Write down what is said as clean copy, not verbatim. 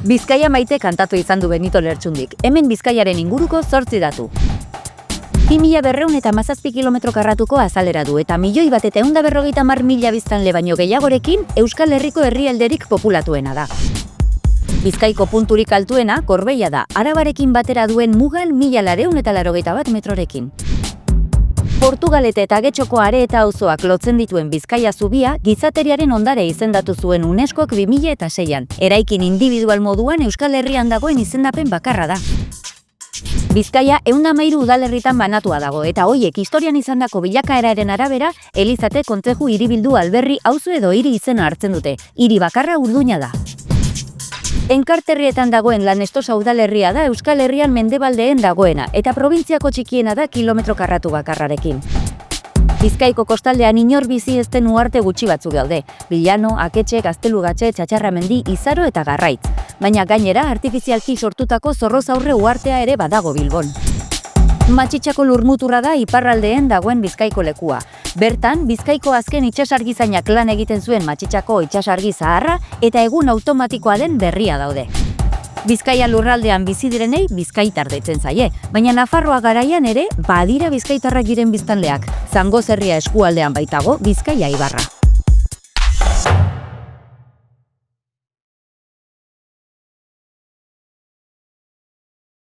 Bizkaia maite kantatu izan du Benito Lertxundik. Hemen Bizkaiaren inguruko 8 datu. 2217 kilometro karratuko azalera du eta 1.150.000 biztanle baino gehiagorekin Euskal Herriko herrialderik populatuena da. Bizkaiko punturik altuena Gorbeia da, Arabarekin batera duen mugan 1.281 metrorekin. Portugalete eta Getxoko are eta auzoak lotzen dituen Bizkaia zubia gizateriaren ondare izendatu zuen UNESCOk 2006an. Eraikin individual moduan Euskal Herrian dagoen izendapen bakarra da. Bizkaia 113 udalerritan banatua dago eta hoiek historian izandako bilakaeraren arabera Elizate kontzeju hiribildu alberri auzo edo hiri izena hartzen dute. Hiri bakarra Urduña da. Enkarterrietan dagoen Lanestosa udalerria da Euskal Herrian mendebaldeen dagoena eta probintziako txikiena da kilometro karratu bakarrarekin. Bizkaiko kostaldean inor bizi ez den uharte gutxi batzuk daude. Bilano, Aketxe, Gaztelugatxe, Txatxarramendi, Izaro eta Garraitz. Baina gainera artifizialki sortutako Zorrozaurre uhartea ere badago Bilbon. Matxitxako lurmuturra da iparraldeen dagoen Bizkaiko lekua. Bertan, Bizkaiko azken itsasargizainak lan egiten zuen Matxitxako itsasargi zaharra eta egun automatikoa den berria daude. Bizkaia lurraldean bizi direnei bizkaitar deitzen zaie, baina Nafarroa garaian ere badira bizkaitarrak diren biztanleak. Zangozerria eskualdean baitago Bizkaia ibarra.